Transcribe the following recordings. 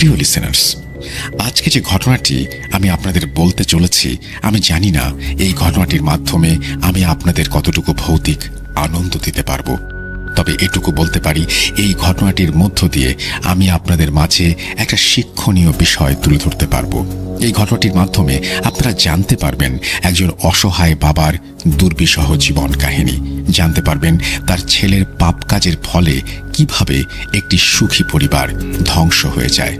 প্রিয় লিসেনার্স, আজকে যে ঘটনাটি আমি আপনাদের বলতে চলেছি, আমি জানি না এই ঘটনাটির মাধ্যমে আমি আপনাদের কতটুকু ভৌতিক আনন্দ দিতে পারবো। তবে এটুকু বলতে পারি, এই ঘটনাটির মধ্য দিয়ে আমি আপনাদের মাঝে একটা শিক্ষণীয় বিষয় তুলে ধরতে পারবো। এই ঘটনাটির মাধ্যমে আপনারা জানতে পারবেন একজন অসহায় বাবার দুর্বিষহ জীবন কাহিনী, জানতে পারবেন তার ছেলের পাপ কাজের ফলে কিভাবে একটি সুখী পরিবার ধ্বংস হয়ে যায়।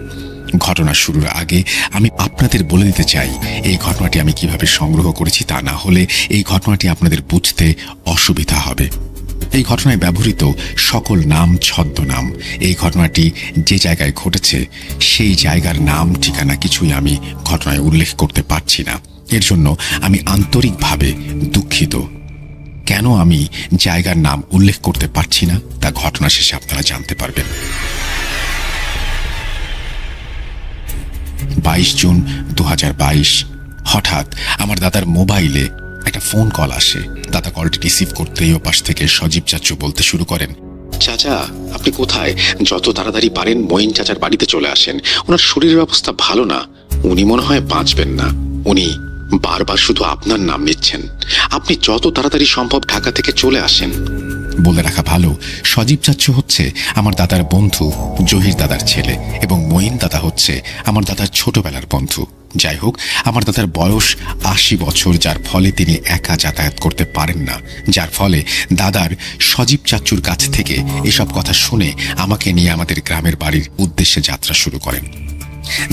ঘটনা শুরুর আগে আমি আপনাদের বলে দিতে চাই এই ঘটনাটি আমি কিভাবে সংগ্রহ করেছি, তা না হলে এই ঘটনাটি আপনাদের বুঝতে অসুবিধা হবে। এই ঘটনায় ব্যবহৃত সকল নাম ছদ্মনাম। এই ঘটনাটি যে জায়গায় ঘটেছে সেই জায়গার নাম ঠিকানা কিছুই আমি ঘটনায় উল্লেখ করতে পারছি না। এর জন্য আমি আন্তরিকভাবে দুঃখিত। কেন আমি জায়গার নাম উল্লেখ করতে পারছি না তা ঘটনা শেষে আপনারা জানতে পারবেন। 22 জুন 2022 হঠাৎ আমার দাদার মোবাইলে একটা ফোন কল আসে। দাদা কলটি রিসিভ করতেই ওপাশ থেকে সজীব চাচু বলতে শুরু করেন, চাচা আপনি কোথায়? যত তাড়াতাড়ি পারেন মঈন চাচার বাড়িতে চলে আসেন। ওনার শরীরের অবস্থা ভালো না, উনি মনে হয় বাঁচবেন না। উনি বারবার শুধু আপনার নাম নিচ্ছেন। আপনি যত তাড়াতাড়ি সম্ভব ঢাকা থেকে চলে আসেন। বলে রাখা ভালো, সজীব চাচু হচ্ছে আমার দাদার বন্ধু, জহির দাদার ছেলে, এবং মঈন দাদা হচ্ছে আমার দাদার ছোটবেলার বন্ধু। যাই হোক, আমার দাদার বয়স 80 বছর, যার ফলে তিনি একা যাতায়াত করতে পারেন না, যার ফলে দাদার সজীব চাচুর কাছ থেকে এসব কথা শুনে আমাকে নিয়ে আমাদের গ্রামের বাড়ির উদ্দেশ্যে যাত্রা শুরু করেন।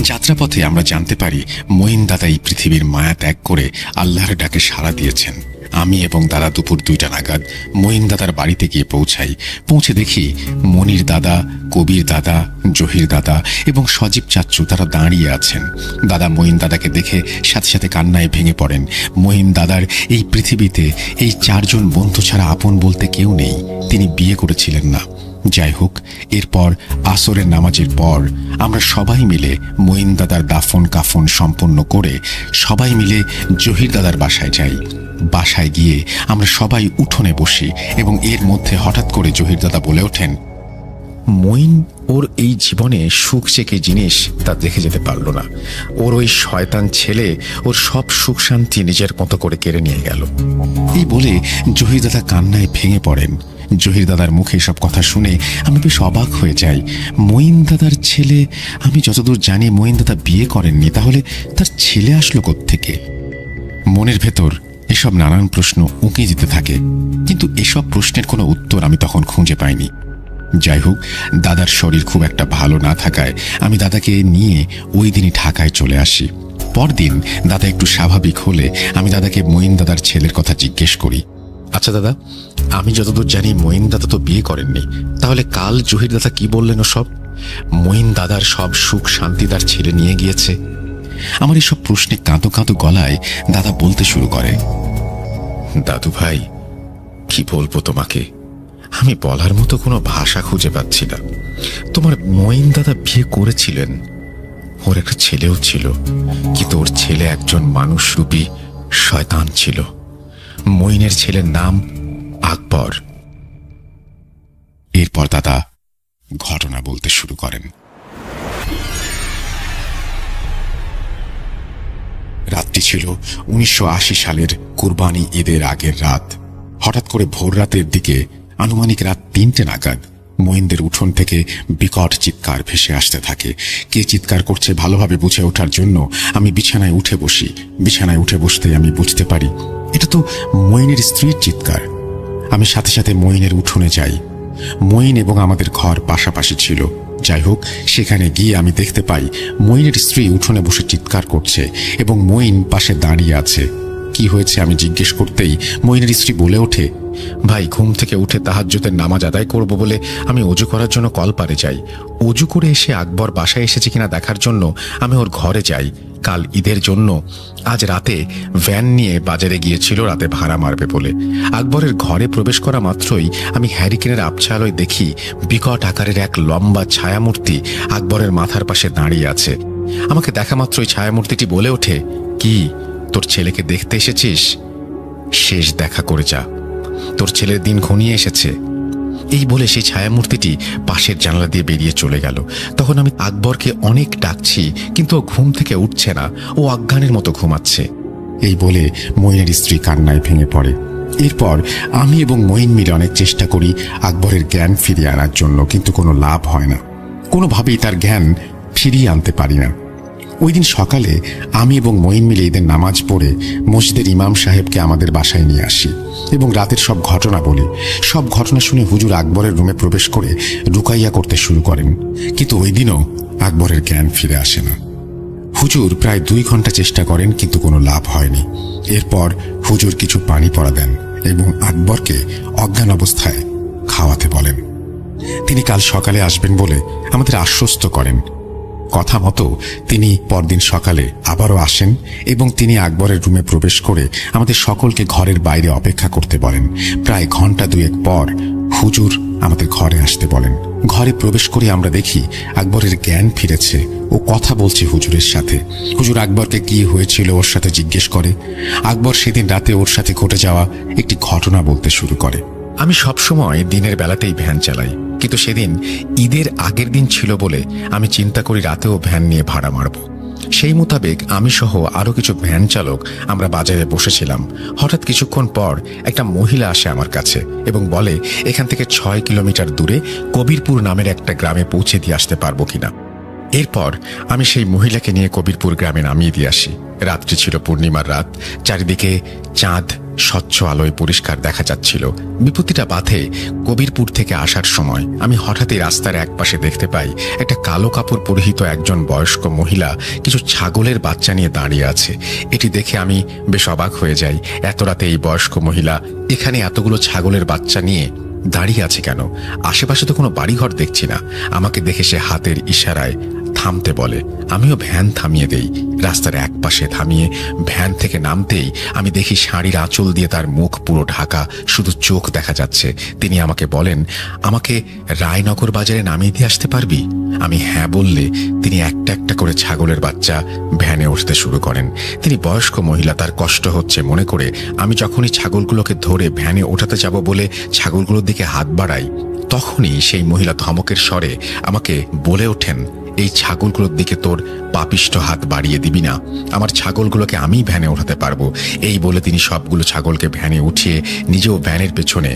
যাত্রাপথে আমরা জানতে পারি মঈন দাদা এই পৃথিবীর মায়া ত্যাগ করে আল্লাহর ডাকে সাড়া দিয়েছেন। আমি এবং দাদা দুপুর 2টা নাগাদ মঈন দাদার বাড়িতে গিয়ে পৌঁছে দেখি মনির দাদা, কবির দাদা, জহির দাদা এবং সজীব চাচু তারা দাঁড়িয়ে আছেন। দাদা মঈন দাদাকে দেখে সাথে সাথে কান্নায় ভেঙে পড়েন। মঈন দাদার এই পৃথিবীতে এই 4 জন বন্ধু ছাড়া আপন বলতে কেউ নেই। তিনি বিয়ে করেছিলেন না। যাই হোক, এরপর আসরের নামাজের পর আমরা সবাই মিলে মঈন দাদার দাফন কাফন সম্পন্ন করে সবাই মিলে জহির দাদার বাসায় যাই। বাসায় গিয়ে আমরা সবাই উঠোনে বসি এবং এর মধ্যে হঠাৎ করে জহির দাদা বলে ওঠেন, মঈন ওর এই জীবনে সুখ যে কি জিনিস তা দেখে যেতে পারল না। ওর ওই শয়তান ছেলে ওর সব সুখ শান্তি নিজের মতো করে কেড়ে নিয়ে গেল। এই বলে জহির দাদা কান্নায় ভেঙে পড়েন। জহির দাদার মুখে সব কথা শুনে আমি বেশ অবাক হয়ে যাই। মঈন দাদার ছেলে, আমি যতদূর জানি মঈন দাদা বিয়ে করেননি, তাহলে তার ছেলে আসলো কোত্থেকে? মনের ভেতর এসব নানান প্রশ্ন উঁকে যেতে থাকে, কিন্তু এসব প্রশ্নের কোনো উত্তর আমি তখন খুঁজে পাইনি। যাই হোক, দাদার শরীর খুব একটা ভালো না থাকায় আমি দাদাকে নিয়ে ওই দিনই ঢাকায় চলে আসি। পরদিন দাদা একটু স্বাভাবিক হলে আমি দাদাকে মঈন দাদার ছেলের কথা জিজ্ঞেস করি, আচ্ছা দাদা, আমি যতদূর জানি মঈন দাদা তো বিয়ে করেননি, তাহলে কাল জহির দাদা কি বললেন সব? মঈন দাদার সব সুখ শান্তি তার ছেলে নিয়ে গিয়েছে। আমার এসব প্রশ্নে কাঁদো কাঁদো গলায় দাদা বলতে শুরু করে, দাদু ভাই কি বলবো তোমাকে, আমি বলার মতো কোনো ভাষা খুঁজে পাচ্ছি না। তোমার মঈন দাদা বিয়ে করেছিলেন, ওর একটা ছেলেও ছিল, কিন্তু ওর ছেলে একজন মানুষরূপী শয়তান ছিল। মঈনের ছেলের নাম আকবর। এরপর দাদা ঘটনা বলতে শুরু করেন। রাতটি ছিল 1980 সালের কুরবানি ঈদের আগের রাত। হঠাৎ করে ভোর রাতের দিকে আনুমানিক রাত 3টে নাগাদ মঈনদের উঠোন থেকে বিকট চিৎকার ভেসে আসতে থাকে। কে চিৎকার করছে ভালোভাবে বুঝে ওঠার জন্য আমি বিছানায় উঠে বসি। বিছানায় উঠে বসতে আমি বুঝতে পারি এটা তো মঈনের স্ত্রীর চিৎকার। আমি সাথে সাথে মঈনের উঠোনে যাই। মঈন এবং আমাদের ঘর পাশাপাশি ছিল। যাই হোক, সেখানে গিয়ে আমি দেখতে পাই মঈনের স্ত্রী উঠোনে বসে চিৎকার করছে এবং মঈন পাশে দাঁড়িয়ে আছে। কি হয়েছে আমি জিজ্ঞেস করতেই মঈনের স্ত্রী বলে ওঠে, ভাই, ঘুম থেকে উঠে তাহাজ্জুদের নামাজ আদায় করব বলে আমি অজু করার জন্য কলপারে যাই। অজু করে এসে আকবর বাসায় এসেছে কিনা দেখার জন্য আমি ওর ঘরে যাই। কাল ঈদের জন্য আজ রাতে ভ্যান নিয়ে বাজারে গিয়েছিল রাতে ভাড়া মারবে বলে। আকবরের ঘরে প্রবেশ করা মাত্রই আমি হ্যারিকেনের আবছা আলোয় দেখি বিকট আকারের এক লম্বা ছায়ামূর্তি আকবরের মাথার পাশে দাঁড়িয়ে আছে। আমাকে দেখা মাত্রই ছায়ামূর্তিটি বলে ওঠে, কি তোর ছেলেকে দেখতে এসেছিস? শেষ দেখা করে যা, তোর ছেলের দিন ঘনিয়ে এসেছে। এই বলে সেই ছায়ামূর্তিটি পাশের জানালা দিয়ে বেরিয়ে চলে গেল। তখন আমি আকবরকে অনেক ডাকছি, কিন্তু ও ঘুম থেকে উঠছে না, ও অজ্ঞানের মতো ঘুমাচ্ছে। এই বলে মঈনের স্ত্রী কান্নায় ভেঙে পড়ে। এরপর আমি এবং মঈন মিলে অনেক চেষ্টা করি আকবরের জ্ঞান ফিরিয়ে আনার জন্য, কিন্তু কোনো লাভ হয় না। কোনোভাবেই তার জ্ঞান ফিরিয়ে আনতে পারি না। ওই দিন সকালে আমি এবং মঈন মিলে ঈদের নামাজ পড়ে মসজিদের ইমাম সাহেবকে আমাদের বাসায় নিয়ে আসি এবং রাতের সব ঘটনা বলি। সব ঘটনা শুনে হুজুর আকবরের রুমে প্রবেশ করে রুকাইয়া করতে শুরু করেন, কিন্তু ওই দিনও আকবরের জ্ঞান ফিরে আসে না। হুজুর প্রায় 2 ঘন্টা চেষ্টা করেন, কিন্তু কোনো লাভ হয়নি। এরপর হুজুর কিছু পানি পড়া দেন এবং আকবরকে অজ্ঞান অবস্থায় খাওয়াতে বলেন। তিনি কাল সকালে আসবেন বলে আমাদের আশ্বস্ত করেন। কথা মতো তিনি পরদিন সকালে আবারও আসেন এবং তিনি আকবরের রুমে প্রবেশ করে আমাদের সকলকে ঘরের বাইরে অপেক্ষা করতে বলেন। প্রায় ঘন্টা 2 পর হুজুর আমাদের ঘরে আসতে বলেন। ঘরে প্রবেশ করে আমরা দেখি আকবরের জ্ঞান ফিরেছে, ও কথা বলছে হুজুরের সাথে। হুজুর আকবরকে কি হয়েছিল ওর সাথে জিজ্ঞেস করে। আকবর সেদিন রাতে ওর সাথে ঘটে যাওয়া একটি ঘটনা বলতে শুরু করে। আমি সবসময় দিনের বেলাতেই ভ্যান চালাই, কিন্তু সেদিন ঈদের আগের দিন ছিল বলে আমি চিন্তা করি রাতেও ভ্যান নিয়ে ভাড়া মারব। সেই মোতাবেক আমি সহ আরও কিছু ভ্যান চালক আমরা বাজারে বসেছিলাম। হঠাৎ কিছুক্ষণ পর একটা মহিলা আসে আমার কাছে এবং বলে এখান থেকে 6 কিলোমিটার দূরে কবিরপুর নামের একটা গ্রামে পৌঁছে দিয়ে আসতে পারবো কিনা। এরপর আমি সেই মহিলাকে নিয়ে কবিরপুর গ্রামে নামিয়ে দিয়ে আসি। রাত্রি ছিল পূর্ণিমার রাত, চারিদিকে চাঁদ স্বচ্ছ আলোয় পরিষ্কার দেখা যাচ্ছিল। বিপত্তিটা বাধে কবিরপুর থেকে আসার সময় আমি হঠাৎই রাস্তার একপাশে দেখতে পাই একটা কালো কাপড় পরিহিত একজন বয়স্ক মহিলা কিছু ছাগলের বাচ্চা নিয়ে দাঁড়িয়ে আছে। এটি দেখে আমি বেশ অবাক হয়ে যাই। এত রাতে এই বয়স্ক মহিলা এখানে এতগুলো ছাগলের বাচ্চা নিয়ে দাঁড়িয়ে আছে কেন? আশেপাশে তো কোনো বাড়িঘর দেখছি না। আমাকে দেখে সে হাতের ইশারায় থামতে বলে। আমিও ভ্যান থামিয়ে দেই। রাস্তার একপাশে থামিয়ে ভ্যান থেকে নামতেই আমি দেখি শাড়ির আঁচল দিয়ে তার মুখ পুরো ঢাকা, শুধু চোখ দেখা যাচ্ছে। তিনি আমাকে বলেন, আমাকে রায়নগর বাজারে নামিয়ে দিয়ে আসতে পারবি? আমি হ্যাঁ বললে তিনি একটা একটা করে ছাগলের বাচ্চা ভ্যানে উঠতে শুরু করেন। তিনি বয়স্ক মহিলা, তার কষ্ট হচ্ছে মনে করে আমি যখনই ছাগলগুলোকে ধরে ভ্যানে ওঠাতে যাব বলে ছাগলগুলোর দিকে হাত বাড়াই, তখনই সেই মহিলা ধমকের স্বরে আমাকে বলে ওঠেন, এই ছাগলগুলোর দিকে তোর পাপিষ্ঠ হাত বাড়িয়ে দিবি না, আমার ছাগলগুলোকে আমি ভ্যানে ওঠাতে পারবো। এই বলে তিনি সবগুলো ছাগলকে ভ্যানে উঠিয়ে নিজেও ভ্যানের পেছনে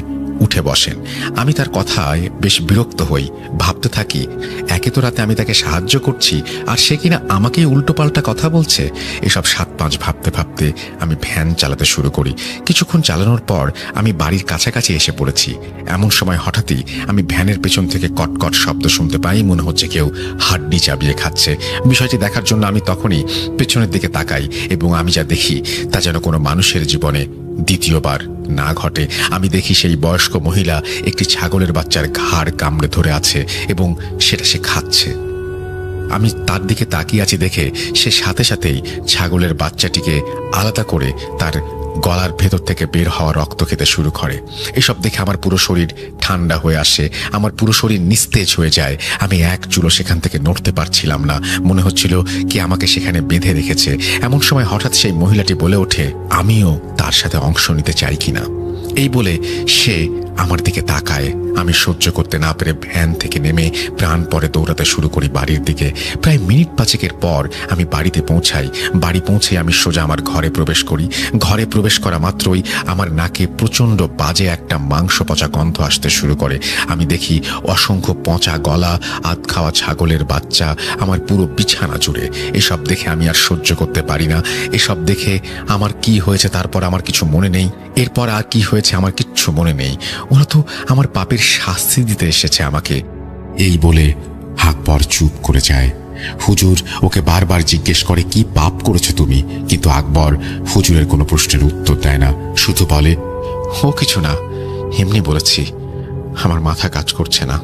উঠে বসেন। আমি তার কথায় বেশ বিরক্ত হই। ভাবতে থাকি, একে তো রাতে আমি তাকে সাহায্য করছি, আর সে কিনা আমাকেই উল্টোপাল্টা কথা বলছে। এসব 7-5 ভাবতে ভাবতে আমি ভ্যান চালাতে শুরু করি। কিছুক্ষণ চালানোর পর আমি বাড়ির কাছাকাছি এসে পড়েছি। এমন সময় হঠাৎই আমি ভ্যানের পেছন থেকে কটকট শব্দ শুনতে পাই। মনে হচ্ছে কেউ হাড্ডি চাবিয়ে খাচ্ছে। বিষয়টি দেখার জন্য আমি তখনই পেছনের দিকে তাকাই এবং আমি যা দেখি তা যেন কোনো মানুষের জীবনে দ্বিতীয়বার না ঘটে। আমি দেখি সেই বয়স্ক মহিলা একটি ছাগলের বাচ্চার ঘাড় কামড়ে ধরে আছে এবং সেটা সে খাচ্ছে। আমি তার দিকে তাকিয়ে আছি দেখে সে সাথে সাথেই ছাগলের বাচ্চাটিকে আলাদা করে তার গলার ভেতর থেকে বের হওয়া রক্ত খেতে শুরু করে। এসব দেখে আমার পুরো শরীর ঠান্ডা হয়ে আসে, আমার পুরো শরীর নিস্তেজ হয়ে যায়। আমি এক চুলো সেখান থেকে নড়তে পারছিলাম না। মনে হচ্ছিল কি আমাকে সেখানে বেঁধে রেখেছে। এমন সময় হঠাৎ সেই মহিলাটি বলে ওঠে, আমিও তার সাথে অংশ নিতে চাই কিনা। এই বলে সে আমার দিকে তাকায়। আমি সহ্য করতে না পেরে ভ্যান থেকে নেমে প্রাণপণে দৌড়াতে শুরু করি বাড়ির দিকে। প্রায় মিনিট 5 পর আমি বাড়িতে পৌঁছাই। বাড়ি পৌঁছে আমি সোজা আমার ঘরে প্রবেশ করি। ঘরে প্রবেশ করা মাত্রই আমার নাকে প্রচণ্ড বাজে একটা মাংস পচা গন্ধ আসতে শুরু করে। আমি দেখি অসংখ্য পচা গলা, আধ খাওয়া ছাগলের বাচ্চা আমার পুরো বিছানা জুড়ে। এসব দেখে আমি আর সহ্য করতে পারি না। এসব দেখে আমার কি হয়েছে তারপর আমার কিছু মনে নেই। এরপর আর কি হয়েছে আমার কিচ্ছু মনে নেই। ওরা তো আমার পাপের শাস্তি দিতে এসেছে আমাকে। এই বলে আকবর চুপ করে যায়। হুজুর ওকে বারবার জিজ্ঞেস করে, কি পাপ করেছো তুমি? কিন্তু আকবর হুজুরের কোনো প্রশ্নের উত্তর দেয় না, শুধু বলে, ও কিছু না, এমনি বলেছি। আমার মাথা কাজ করছে না,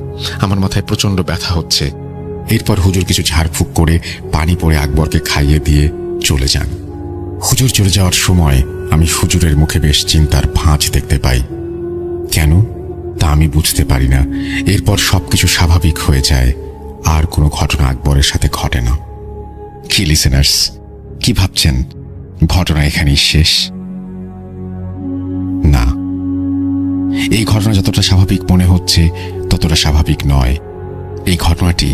আমার মাথায় প্রচন্ড ব্যথা হচ্ছে। এরপর হুজুর কিছু ঝাড়ফুঁক করে পানি পড়ে আকবরকে খাইয়ে দিয়ে চলে যান। হুজুর চলে যাওয়ার সময় আমি হুজুরের মুখে বেশ চিন্তার ভাঁজ দেখতে পাই। কেন তা আমি বুঝতে পারি না। এরপর সবকিছু স্বাভাবিক হয়ে যায়, আর কোনো ঘটনা আকবরের সাথে ঘটে না। কি লিসেনার্স, কি ভাবছেন ঘটনা এখানেই শেষ? না, এই ঘটনা যতটা স্বাভাবিক মনে হচ্ছে ততটা স্বাভাবিক নয়। এই ঘটনাটি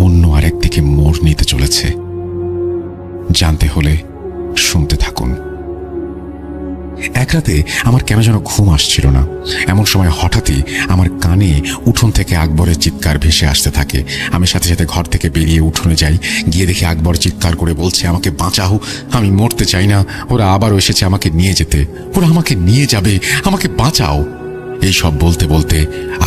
অন্য আরেক দিকে মোড় নিতে চলেছে। জানতে হলে শুনতে থাকুন। এক রাতে আমার কেন যেন ঘুম আসছিল না। এমন সময় হঠাৎই আমার কানে উঠোন থেকে আকবরের চিৎকার ভেসে আসতে থাকে। আমি সাথে সাথে ঘর থেকে বেরিয়ে উঠোনে যাই। গিয়ে দেখি আকবর চিৎকার করে বলছে, আমাকে বাঁচাও, আমি মরতে চাই না, ওরা আবারও এসেছে আমাকে নিয়ে যেতে, ওরা আমাকে নিয়ে যাবে, আমাকে বাঁচাও। এই সব বলতে বলতে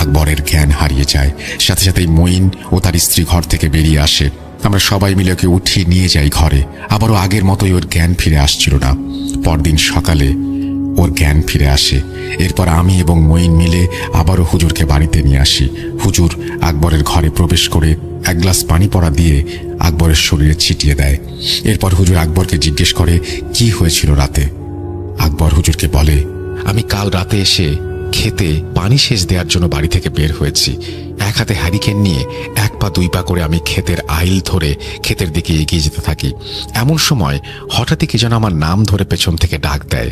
আকবরের জ্ঞান হারিয়ে যায়। সাথে সাথেই মঈন ও তার স্ত্রী ঘর থেকে বেরিয়ে আসে। আমরা সবাই মিলে ওকে উঠিয়ে নিয়ে যাই ঘরে। আবারও আগের মতোই ওর জ্ঞান ফিরে আসছিল না। পরদিন সকালে ওর জ্ঞান ফিরে আসে। এরপর আমি এবং মঈন মিলে আবারও হুজুরকে বাড়িতে নিয়ে আসি। হুজুর আকবরের ঘরে প্রবেশ করে এক গ্লাস পানি পড়া দিয়ে আকবরের শরীরে ছিটিয়ে দেয়। এরপর হুজুর আকবরকে জিজ্ঞেস করে কি হয়েছিল রাতে। আকবর হুজুরকে বলে, আমি কাল রাতে এসে খেতে পানি সেচ দেওয়ার জন্য বাড়ি থেকে বের হয়েছি। এক হাতে হ্যারিকেন নিয়ে এক পা দুই পা করে আমি ক্ষেতের আইল ধরে ক্ষেতের দিকে এগিয়ে যেতে থাকি। এমন সময় হঠাৎই কে যেন আমার নাম ধরে পেছন থেকে ডাক দেয়।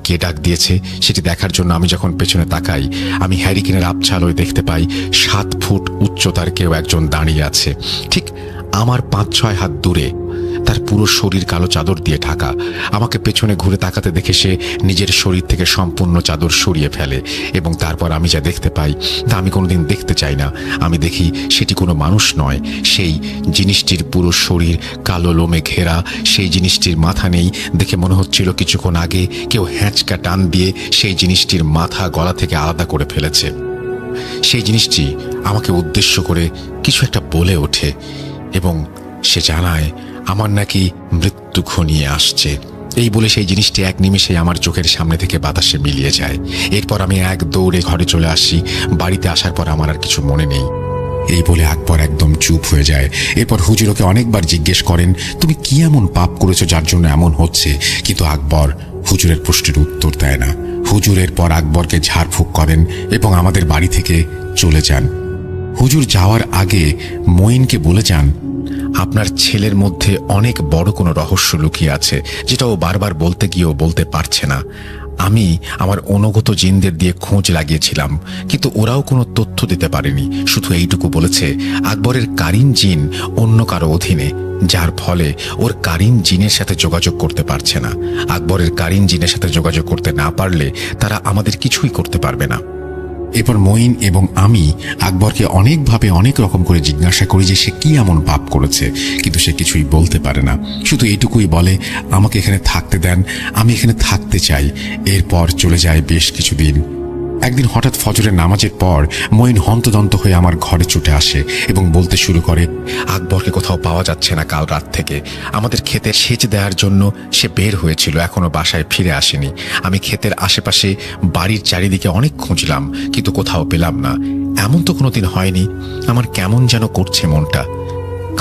কে ডাক দিয়েছে সেটি দেখার জন্য আমি যখন পেছনে তাকাই, আমি হ্যারিকেনের আবছালোয় দেখতে পাই 7 ফুট উচ্চতার কেউ একজন দাঁড়িয়ে আছে, ঠিক আমার 5-6 হাত দূরে। তার পুরো শরীর কালো চাদর দিয়ে ঢাকা। আমাকে পেছনে ঘুরে তাকাতে দেখে সে নিজের শরীর থেকে সম্পূর্ণ চাদর সরিয়ে ফেলে এবং তারপর আমি যা দেখতে পাই তা আমি কোনোদিন দেখতে চাই না। আমি দেখি সেটি কোনো মানুষ নয়। সেই জিনিসটির পুরো শরীর কালো লোমে ঘেরা, সেই জিনিসটির মাথা নেই। দেখে মনে হচ্ছিল কিছুক্ষণ আগে কেউ হ্যাঁচকা টান দিয়ে সেই জিনিসটির মাথা গলা থেকে আলাদা করে ফেলেছে। সেই জিনিসটি আমাকে উদ্দেশ্য করে কিছু একটা বলে ওঠে এবং সে জানায় আমার নাকি মৃত্যু ঘনিয়ে আসছে। এই বলে সেই জিনিসটি এক নিমেষে আমার চোখের সামনে থেকে বাতাসে মিলিয়ে যায়। এরপর আমি এক দৌড়ে ঘরে চলে আসি। বাড়িতে আসার পর আমার আর কিছু মনে নেই। এই বলে আকবর একদম চুপ হয়ে যায়। এরপর হুজুর ওকে অনেকবার জিজ্ঞেস করেন, তুমি কি এমন পাপ করেছো যার জন্য এমন হচ্ছে? কিন্তু আকবর হুজুরের প্রশ্নের উত্তর দেয় না। হুজুরের পর আকবরকে ঝাড়ফুঁক করেন এবং আমাদের বাড়ি থেকে চলে যান। হুজুর যাওয়ার আগে মঈনকে বলে যান, আপনার ছেলের মধ্যে অনেক বড় কোনো রহস্য লুকিয়ে আছে, যেটা ও বারবার বলতে গিয়েও বলতে পারছে না। আমি আমার অনুগত জিনদের দিয়ে খোঁজ লাগিয়েছিলাম, কিন্তু ওরাও কোনো তথ্য দিতে পারেনি। শুধু এইটুকু বলেছে আকবরের কারিন জিন অন্য কারো অধীনে, যার ফলে ওর কারিন জিনের সাথে যোগাযোগ করতে পারছে না। আকবরের কারিন জিনের সাথে যোগাযোগ করতে না পারলে তারা আমাদের কিছুই করতে পারবে না। এরপর মঈন এবং আমি আকবরকে অনেকভাবে অনেক রকম করে জিজ্ঞাসা করি যে সে কি এমন পাপ করেছে, কিন্তু সে কিছুই বলতে পারে না। শুধু এটুকুই বলে, আমাকে এখানে থাকতে দেন, আমি এখানে থাকতে চাই। এরপর চলে যায় বেশ কিছুদিন। একদিন হঠাৎ ফজরের নামাজের পর মঈন হন্তদন্ত হয়ে আমার ঘরে ছুটে আসে এবং বলতে শুরু করে, আকবরকে কোথাও পাওয়া যাচ্ছে না। কাল রাত থেকে আমাদের ক্ষেতে সেচ দেওয়ার জন্য সে বের হয়েছিল, এখনো বাসায় ফিরে আসেনি। আমি ক্ষেতের আশেপাশে বাড়ির চারিদিকে অনেক খুঁজলাম, কিন্তু কোথাও পেলাম না। এমন তো কোনোদিন হয়নি। আমার কেমন যেন করছে মনটা।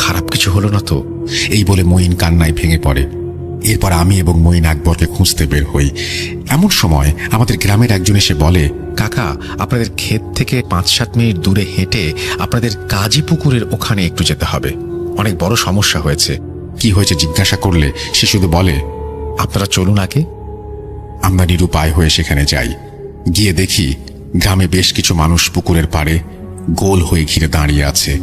খারাপ কিছু হলো না তো? এই বলে মঈন কান্নায় ভেঙে পড়ে। এরপর আমি এবং মঈন আকবরকে খুঁজতে বের হই। এমন সময় আমাদের গ্রামের একজন এসে বলে, কাকা, আপনাদের ক্ষেত থেকে 5-7 মিনিট দূরে হেঁটে আপনাদের কাজী পুকুরের ওখানে একটু যেতে হবে। অনেক বড় সমস্যা হয়েছে। কি হয়েছে জিজ্ঞাসা করলে সে শুধু বলে, আপনারা চলুন আগে। আমরা নিরুপায় হয়ে সেখানে যাই। গিয়ে দেখি গ্রামে বেশ কিছু মানুষ পুকুরের পাড়ে গোল হয়ে ঘিরে দাঁড়িয়ে আছে।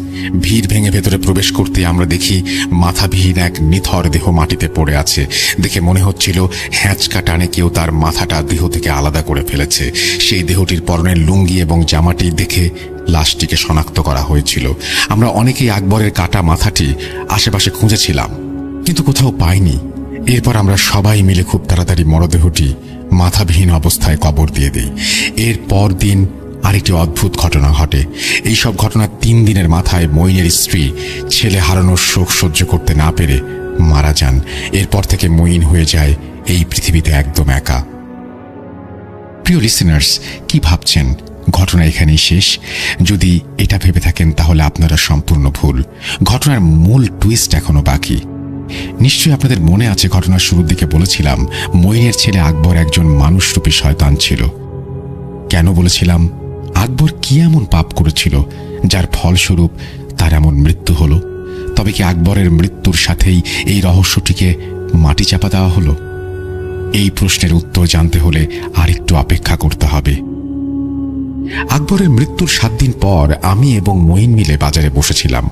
ভিড় ভেঙে ভেতরে প্রবেশ করতে আমরা দেখি মাথাবিহীন এক নিথর দেহ মাটিতে পড়ে আছে। দেখে মনে হচ্ছিল হ্যাঁচকা টানে কেউ তার মাথাটা দেহ থেকে আলাদা করে ফেলেছে। সেই দেহটির পরনের লুঙ্গি এবং জামাটি দেখে লাশটিকে শনাক্ত করা হয়েছিল। আমরা অনেকেই আকবরের কাটা মাথাটি আশেপাশে খুঁজেছিলাম, কিন্তু কোথাও পাইনি। এরপর আমরা সবাই মিলে খুব তাড়াতাড়ি মরদেহটি মাথাবিহীন অবস্থায় কবর দিয়ে দিই। এর পর দিন আরেকটি অদ্ভুত ঘটনা ঘটে। এইসব ঘটনার 3 দিনের মাথায় মঈনের স্ত্রী ছেলে হারানোর শোক সহ্য করতে না পেরে মারা যান। এরপর থেকে মঈন হয়ে যায় এই পৃথিবীতে একদম একা। প্রিয় লিসেনার্স, কি ভাবছেন ঘটনা এখানেই শেষ? যদি এটা ভেবে থাকেন তাহলে আপনারা সম্পূর্ণ ভুল। ঘটনার মূল টুইস্ট এখনো বাকি। নিশ্চয়ই আপনাদের মনে আছে ঘটনার শুরুর দিকে বলেছিলাম মঈনের ছেলে আকবর একজন মানুষরূপী শয়তান ছিল। কেন বলেছিলাম? আকবর কি এমন পাপ করেছিল যার ফলস্বরূপ তার এমন মৃত্যু হলো? তবে কি আকবরের মৃত্যুর সাথেই এই রহস্যটিকে মাটি চাপা দেওয়া হলো? এই প্রশ্নের উত্তর জানতে হলে আরেকটু অপেক্ষা করতে হবে। আকবরের মৃত্যুর 7 দিন পর আমি এবং মঈন মিলে বাজারে বসেছিলাম।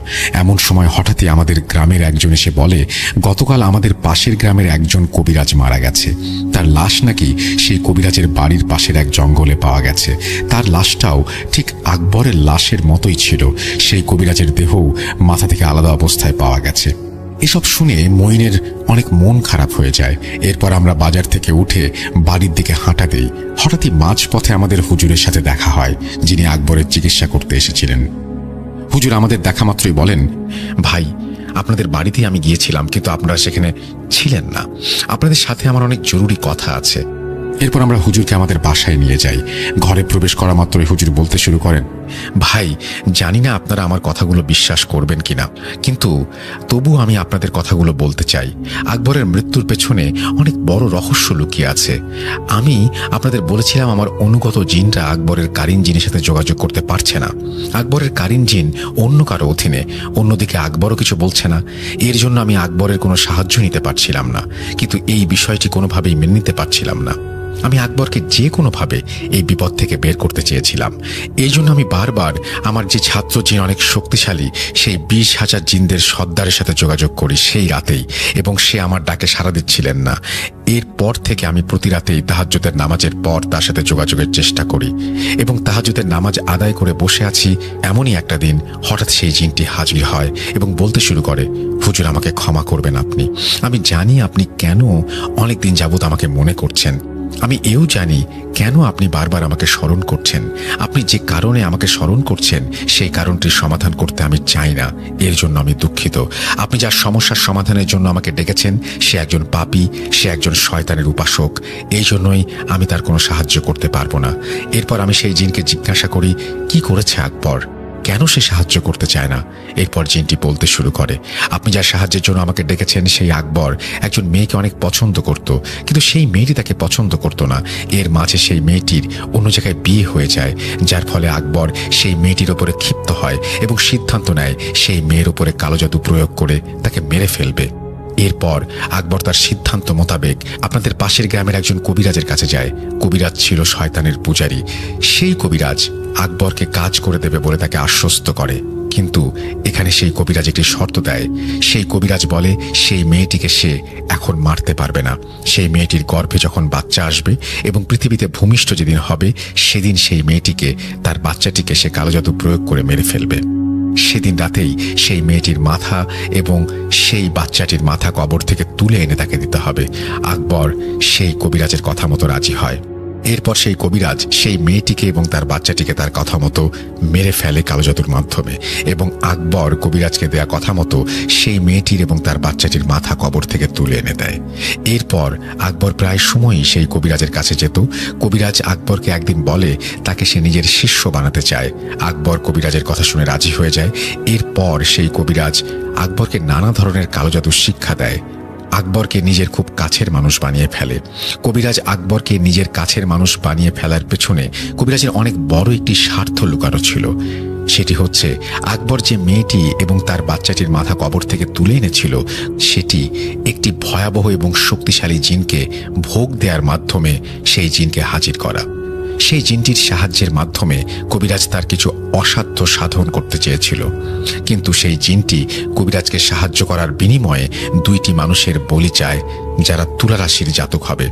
এমন সময় হঠাৎই আমাদের গ্রামের একজন এসে বলে, গতকাল আমাদের পাশের গ্রামের একজন কবিরাজ মারা গেছে। তার লাশ নাকি সেই কবিরাজের বাড়ির পাশের এক জঙ্গলে পাওয়া গেছে। তার লাশটাও ঠিক আকবরের লাশের মতোই ছিল। সেই কবিরাজের দেহও মাথা থেকে আলাদা অবস্থায় পাওয়া গেছে। এসব শুনে মঈনের অনেক মন খারাপ হয়ে যায়। এরপর আমরা বাজার থেকে উঠে বাড়ির দিকে হাঁটা দেই। হঠাৎই মাঝপথে আমাদের হুজুরের সাথে দেখা হয়, যিনি আকবরের চিকিৎসা করতে এসেছিলেন। হুজুর আমাদের দেখা মাত্রই বলেন, ভাই, আপনাদের বাড়িতেই আমি গিয়েছিলাম, কিন্তু আপনারা সেখানে ছিলেন না। আপনাদের সাথে আমার অনেক জরুরি কথা আছে। এরপর আমরা হুজুরকে আমাদের বাসায় নিয়ে যাই। ঘরে প্রবেশ করা মাত্রই হুজুর বলতে শুরু করেন, ভাই, জানি না আপনারা আমার কথাগুলো বিশ্বাস করবেন কিনা, কিন্তু তবু আমি আপনাদের কথাগুলো বলতে চাই। আকবরের মৃত্যুর পেছনে অনেক বড় রহস্য লুকিয়ে আছে। আমি আপনাদের বলেছিলাম আমার অনুগত জিনরা আকবরের কারিন জিনের সাথে যোগাযোগ করতে পারছে না। আকবরের কারিন জিন অন্য কারো অধীনে, অন্যদিকে আকবরও কিছু বলছে না। এর জন্য আমি আকবরের কোনো সাহায্য নিতে পারছিলাম না, কিন্তু এই বিষয়টি কোনোভাবেই মেনে নিতে পারছিলাম না। আমি আকবরকে যে কোনোভাবে এই বিপদ থেকে বের করতে চেয়েছিলাম। এই জন্য আমি বারবার আমার যে ছাত্র জিন অনেক শক্তিশালী, সেই 20,000 জিনদের সর্দারের সাথে যোগাযোগ করি সেই রাতেই, এবং সে আমার ডাকে সাড়া দিচ্ছিলেন না। এরপর থেকে আমি প্রতি রাতেই তাহাজ্জুদের নামাজের পর তার সাথে যোগাযোগের চেষ্টা করি, এবং তাহাজ্জুদের নামাজ আদায় করে বসে আছি। এমনই একটা দিন হঠাৎ সেই জিনটি হাজির হয় এবং বলতে শুরু করে, হুজুর, আমাকে ক্ষমা করবেন আপনি। আমি জানি আপনি কেন অনেক দিন যাবৎ আমাকে মনে করছেন। আমি এও জানি কেন আপনি বারবার আমাকে স্মরণ করছেন। আপনি যে কারণে আমাকে স্মরণ করছেন সেই কারণটির সমাধান করতে আমি চাই না, এর জন্য আমি দুঃখিত। আপনি যার সমস্যার সমাধানের জন্য আমাকে ডেকেছেন সে একজন পাপী, সে একজন শয়তানের উপাসক। এই জন্যই আমি তার কোনো সাহায্য করতে পারবো না। এরপর আমি সেই জিনকে জিজ্ঞাসা করি, কি করেছে আকবর, কেন সে সাহায্য করতে চায় না? এরপর জিনটি বলতে শুরু করে, আপনি যার সাহায্যের জন্য আমাকে ডেকেছেন সেই আকবর একজন মেয়েকে অনেক পছন্দ করত, কিন্তু সেই মেয়েটি তাকে পছন্দ করত না। এর মাঝে সেই মেয়েটির অন্য জায়গায় বিয়ে হয়ে যায়, যার ফলে আকবর সেই মেয়েটির ওপরে ক্ষিপ্ত হয় এবং সিদ্ধান্ত নেয় সেই মেয়ের ওপরে কালো জাদু প্রয়োগ করে তাকে মেরে ফেলবে। এরপর আকবর তার সিদ্ধান্ত মোতাবেক আপনাদের পাশের গ্রামের একজন কবিরাজের কাছে যায়। কবিরাজ ছিল শয়তানের পূজারী। সেই কবিরাজ আকবরকে কাজ করে দেবে বলে তাকে আশ্বস্ত করে, কিন্তু এখানে সেই কবিরাজ একটি শর্ত দেয়। সেই কবিরাজ বলে সেই মেয়েটিকে সে এখন মারতে পারবে না। সেই মেয়েটির গর্ভে যখন বাচ্চা আসবে এবং পৃথিবীতে ভূমিষ্ঠ যেদিন হবে সেদিন সেই মেয়েটিকে, তার বাচ্চাটিকে সে কালো জাদু প্রয়োগ করে মেরে ফেলবে। সেদিন রাতেই সেই মেয়েটির মাথা এবং সেই বাচ্চাটির মাথা কবর থেকে তুলে এনে তাকে দিতে হবে। আকবর সেই কবিরাজের কথা মতো রাজি হয়। এরপর সেই কবিরাজ সেই মেয়েটিকে এবং তার বাচ্চাটিকে তার কথা মতো মেরে ফেলে কালো জাদুর মাধ্যমে, এবং আকবর কবিরাজকে দেয়া কথা মতো সেই মেয়েটির এবং তার বাচ্চাটির মাথা কবর থেকে তুলে এনে দেয়। এরপর আকবর প্রায় সময়ই সেই কবিরাজের কাছে যেত। কবিরাজ আকবরকে একদিন বলে তাকে সে নিজের শিষ্য বানাতে চায়। আকবর কবিরাজের কথা শুনে রাজি হয়ে যায়। এরপর সেই কবিরাজ আকবরকে নানা ধরনের কালো জাদুর শিক্ষা দেয়। আকবরকে নিজের খুব কাছের মানুষ বানিয়ে ফেলে। কবিরাজ আকবরকে নিজের কাছের মানুষ বানিয়ে ফেলার পেছনে কবিরাজের অনেক বড় একটি স্বার্থ লুকানো ছিল। সেটি হচ্ছে আকবর যে মেয়েটি এবং তার বাচ্চাটির মাথা কবর থেকে তুলে এনেছিল সেটি একটি ভয়াবহ এবং শক্তিশালী জিনকে ভোগ দেওয়ার মাধ্যমে সেই জিনকে হাজির করা। সেই জিনটির সাহায্যের মাধ্যমে কবিরাজ তার কিছু অসাধ্য সাধন করতে চেয়েছিল, কিন্তু সেই জিনটি কবিরাজকে সাহায্য করার বিনিময়ে 2টি মানুষের বলি চায় যারা তুলা রাশির জাতক হবে।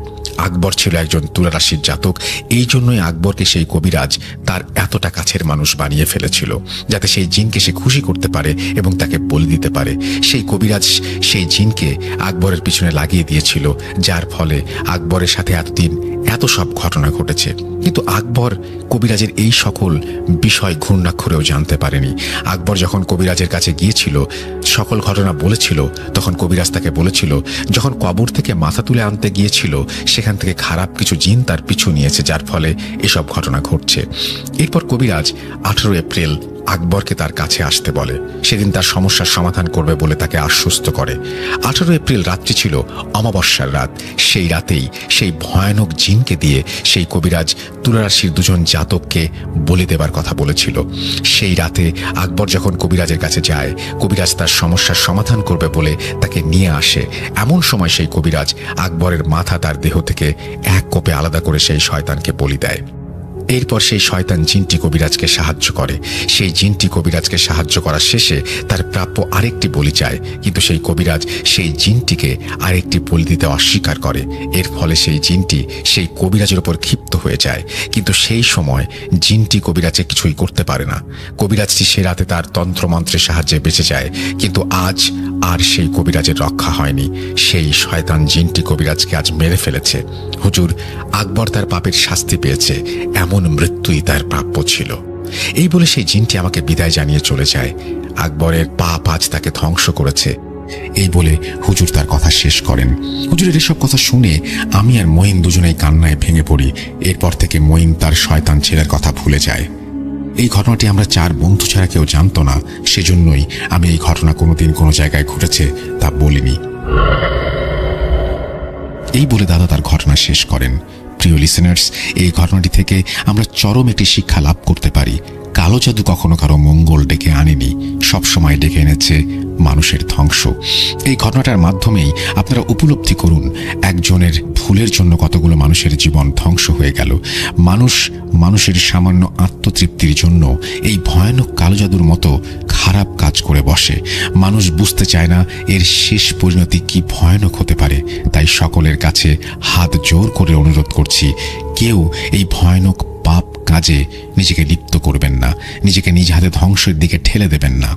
আকবর ছিল একজন তুলা রাশির জাতক। এই জন্যই আকবরকে সেই কবিরাজ তার এতটা কাছের মানুষ বানিয়ে ফেলেছিল, যাতে সেই জিনকে সে খুশি করতে পারে এবং তাকে বলি দিতে পারে। সেই কবিরাজ সেই জিনকে আকবরের পিছনে লাগিয়ে দিয়েছিল, যার ফলে আকবরের সাথে এতদিন এত সব ঘটনা ঘটেছে। কিন্তু আকবর কবিরাজের এই সকল বিষয় ঘূর্ণাক্ষরেও জানতে পারেনি। আকবর যখন কবিরাজের কাছে গিয়েছিল, সকল ঘটনা বলেছিল, তখন কবিরাজ তাকে বলেছিল যখন কবর থেকে মাথা তুলে আনতে গিয়েছিল সেখান থেকে খারাপ কিছু জিন তার পিছু নিয়েছে, যার ফলে এসব ঘটনা ঘটছে। এরপর কবিরাজ 18 এপ্রিল আকবরকে তার কাছে আসতে বলে। সেদিন তার সমস্যার সমাধান করবে বলে তাকে আশ্বস্ত করে। 18 এপ্রিল রাত্রি ছিল অমাবস্যার রাত। সেই রাতেই সেই ভয়ানক জিনকে দিয়ে সেই কবিরাজ তুলা রাশির 2জন জাতককে বলি দেবার কথা বলেছিল। সেই রাতে আকবর যখন কবিরাজের কাছে যায়, কবিরাজ তার সমস্যার সমাধান করবে বলে তাকে নিয়ে আসে। এমন সময় সেই কবিরাজ আকবরের মাথা তার দেহ থেকে এক কোপে আলাদা করে সেই শয়তানকে বলি দেয়। এরপর সেই শয়তান জিনটি কবিরাজকে সাহায্য করে। সেই জিনটি কবিরাজকে সাহায্য করার শেষে তার প্রাপ্য আরেকটি বলি চায়, কিন্তু সেই কবিরাজ সেই জিনটিকে আরেকটি বলি দিতে অস্বীকার করে। এর ফলে সেই জিনটি সেই কবিরাজের উপর ক্ষিপ্ত হয়ে যায়, কিন্তু সেই সময় জিনটি কবিরাজে কিছুই করতে পারে না। কবিরাজটি সে রাতে তার তন্ত্রমন্ত্রের সাহায্যে বেঁচে যায়, কিন্তু আজ আর সেই কবিরাজের রক্ষা হয়নি। সেই শয়তান জিনটি কবিরাজকে আজ মেরে ফেলেছে। হুজুর, আকবর তার পাপের শাস্তি পেয়েছে, এমন মৃত্যুই তার প্রাপ্য ছিল। এই বলে সেই জিনটি আমাকে বিদায় জানিয়ে চলে যায়। আকবরের পাপ আজ তাকে ধ্বংস করেছে। এই বলে হুজুর তার কথা শেষ করেন। হুজুরের এসব কথা শুনে আমি আর মঈন দুজনেই কান্নায় ভেঙে পড়ি। এরপর থেকে মঈন তার শয়তান ছেলের কথা ভুলে যায়। এই ঘটনাটি আমরা 4 বন্ধু ছাড়া কেউ জানতো না, সেজন্যই আমি এই ঘটনা কোনোদিন কোনো জায়গায় ঘটেছে তা বলিনি। এই বলে দাদা তার ঘটনা শেষ করেন। প্রিয় লিসেনার্স, এই ঘটনাটি থেকে আমরা চরম একটি শিক্ষা লাভ করতে পারি। কালো জাদু কখনো কারো মঙ্গল ডেকে আনেনি, সবসময় ডেকে এনেছে মানুষের ধ্বংস। এই ঘটনাটার মাধ্যমেই আপনারা উপলব্ধি করুন একজনের ভুলের জন্য কতগুলো মানুষের জীবন ধ্বংস হয়ে গেল। মানুষের সামান্য আত্মতৃপ্তির জন্য এই ভয়ানক কালো জাদুর মতো খারাপ কাজ করে বসে। মানুষ বুঝতে চায় না এর শেষ পরিণতি কি ভয়ানক হতে পারে। তাই সকলের কাছে হাত জোর করে অনুরোধ করছি, কেউ এই ভয়ানক পাপ কাজে নিজেকে লিপ্ত করবেন না, নিজেকে নিজ হাতে ধ্বংসের দিকে ঠেলে দেবেন না।